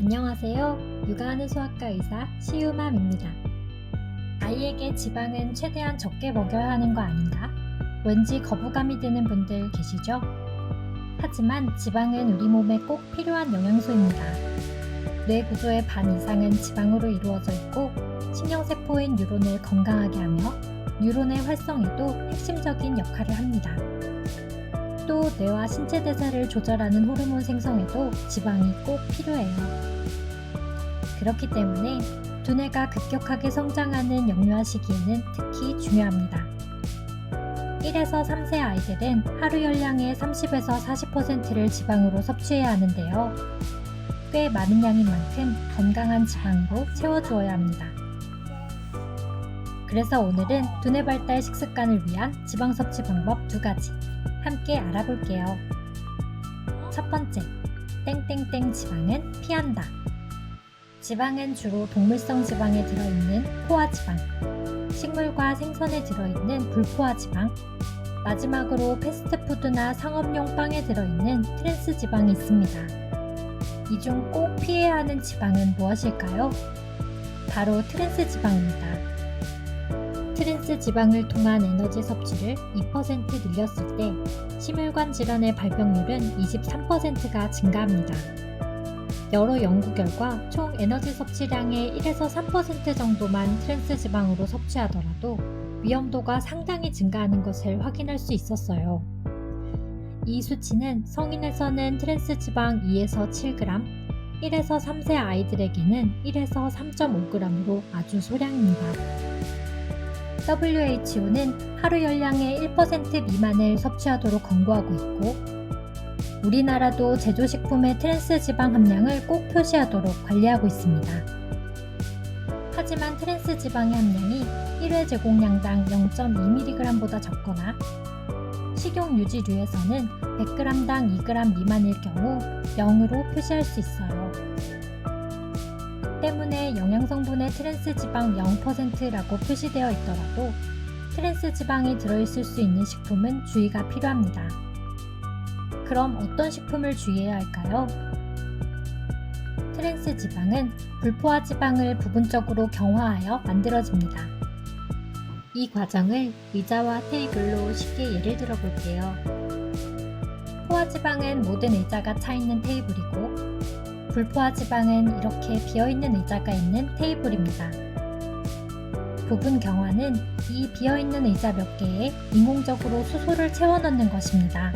안녕하세요. 육아하는 소아과 의사 시우맘입니다. 아이에게 지방은 최대한 적게 먹여야 하는 거 아닌가? 왠지 거부감이 드는 분들 계시죠? 하지만 지방은 우리 몸에 꼭 필요한 영양소입니다. 뇌 구조의 반 이상은 지방으로 이루어져 있고 신경세포인 뉴론을 건강하게 하며 뉴론의 활성에도 핵심적인 역할을 합니다. 또 뇌와 신체 대사를 조절하는 호르몬 생성에도 지방이 꼭 필요해요. 그렇기 때문에 두뇌가 급격하게 성장하는 영유아 시기에는 특히 중요합니다. 1에서 3세 아이들은 하루 열량의 30에서 40%를 지방으로 섭취해야 하는데요. 꽤 많은 양인 만큼 건강한 지방으로 채워주어야 합니다. 그래서 오늘은 두뇌 발달 식습관을 위한 지방 섭취 방법 2가지 함께 알아볼게요. 첫 번째, 땡땡땡 지방은 피한다. 지방은 주로 동물성 지방에 들어있는 포화지방, 식물과 생선에 들어있는 불포화지방, 마지막으로 패스트푸드나 상업용 빵에 들어있는 트랜스지방이 있습니다. 이 중 꼭 피해야 하는 지방은 무엇일까요? 바로 트랜스지방입니다. 트랜스지방을 통한 에너지 섭취를 2% 늘렸을 때 심혈관 질환의 발병률은 23%가 증가합니다. 여러 연구 결과 총 에너지 섭취량의 1에서 3% 정도만 트랜스지방으로 섭취하더라도 위험도가 상당히 증가하는 것을 확인할 수 있었어요. 이 수치는 성인에서는 트랜스지방 2에서 7g, 1에서 3세 아이들에게는 1에서 3.5g으로 아주 소량입니다. WHO는 하루 열량의 1% 미만을 섭취하도록 권고하고 있고 우리나라도 제조식품의 트랜스지방 함량을 꼭 표시하도록 관리하고 있습니다. 하지만 트랜스지방의 함량이 1회 제공량당 0.2mg보다 적거나 식용 유지류에서는 100g당 2g 미만일 경우 0으로 표시할 수 있어요. 때문에 영양성분의 트랜스지방 0%라고 표시되어 있더라도 트랜스지방이 들어있을 수 있는 식품은 주의가 필요합니다. 그럼 어떤 식품을 주의해야 할까요? 트랜스지방은 불포화지방을 부분적으로 경화하여 만들어집니다. 이 과정을 의자와 테이블로 쉽게 예를 들어 볼게요. 포화지방은 모든 의자가 차 있는 테이블이고 불포화지방은 이렇게 비어있는 의자가 있는 테이블입니다. 부분 경화는 이 비어있는 의자 몇 개에 인공적으로 수소를 채워 넣는 것입니다.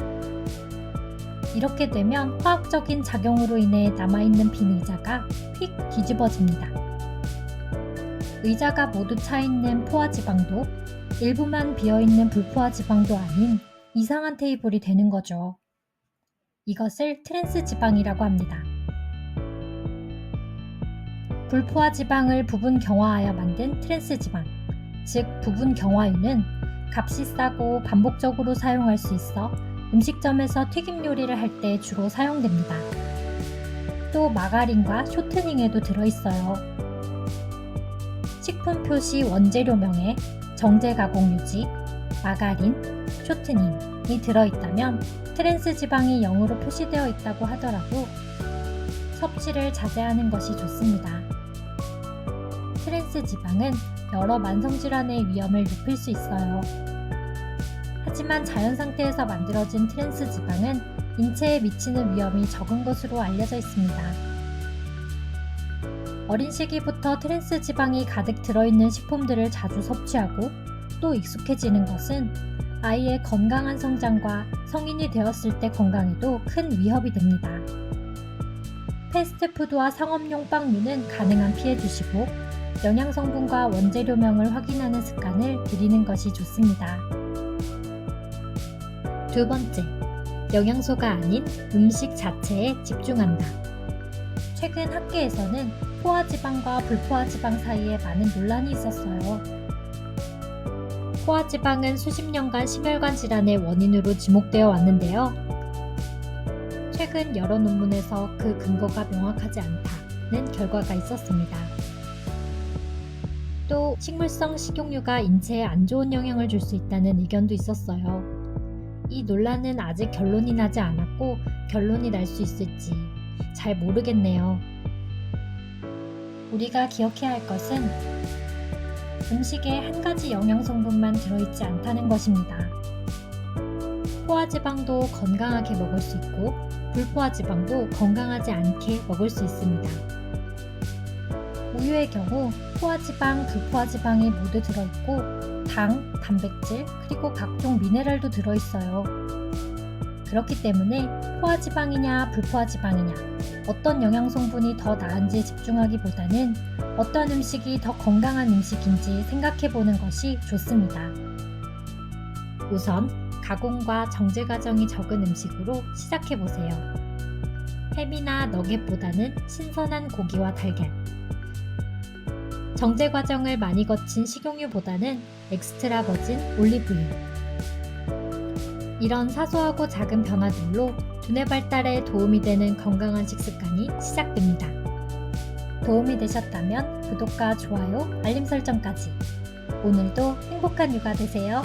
이렇게 되면 화학적인 작용으로 인해 남아있는 빈 의자가 휙 뒤집어집니다. 의자가 모두 차 있는 포화지방도 일부만 비어있는 불포화지방도 아닌 이상한 테이블이 되는 거죠. 이것을 트랜스지방이라고 합니다. 불포화지방을 부분 경화하여 만든 트랜스지방, 즉 부분 경화유는 값이 싸고 반복적으로 사용할 수 있어 음식점에서 튀김 요리를 할 때 주로 사용됩니다. 또 마가린과 쇼트닝에도 들어있어요. 식품 표시 원재료명에 정제 가공 유지, 마가린, 쇼트닝이 들어있다면 트랜스지방이 0으로 표시되어 있다고 하더라도 섭취를 자제하는 것이 좋습니다. 트랜스지방은 여러 만성질환의 위험을 높일 수 있어요. 하지만 자연 상태에서 만들어진 트랜스지방은 인체에 미치는 위험이 적은 것으로 알려져 있습니다. 어린 시기부터 트랜스지방이 가득 들어있는 식품들을 자주 섭취하고 또 익숙해지는 것은 아이의 건강한 성장과 성인이 되었을 때 건강에도 큰 위협이 됩니다. 패스트푸드와 상업용 빵류는 가능한 피해주시고 영양성분과 원재료명을 확인하는 습관을 들이는 것이 좋습니다. 두 번째, 영양소가 아닌 음식 자체에 집중한다. 최근 학계에서는 포화지방과 불포화지방 사이에 많은 논란이 있었어요. 포화지방은 수십 년간 심혈관 질환의 원인으로 지목되어 왔는데요. 최근 여러 논문에서 그 근거가 명확하지 않다는 결과가 있었습니다. 또 식물성 식용유가 인체에 안 좋은 영향을 줄 수 있다는 의견도 있었어요. 이 논란은 아직 결론이 나지 않았고 결론이 날 수 있을지 잘 모르겠네요. 우리가 기억해야 할 것은 음식에 한 가지 영양성분만 들어있지 않다는 것입니다. 포화지방도 건강하게 먹을 수 있고 불포화지방도 건강하지 않게 먹을 수 있습니다. 우유의 경우 포화지방, 불포화지방이 모두 들어있고 당, 단백질, 그리고 각종 미네랄도 들어있어요. 그렇기 때문에 포화지방이냐 불포화지방이냐 어떤 영양성분이 더 나은지 집중하기보다는 어떤 음식이 더 건강한 음식인지 생각해보는 것이 좋습니다. 우선 가공과 정제 과정이 적은 음식으로 시작해보세요. 햄이나 너겟보다는 신선한 고기와 달걀, 정제 과정을 많이 거친 식용유보다는 엑스트라 버진 올리브유. 이런 사소하고 작은 변화들로 두뇌 발달에 도움이 되는 건강한 식습관이 시작됩니다. 도움이 되셨다면 구독과 좋아요, 알림 설정까지. 오늘도 행복한 육아 되세요.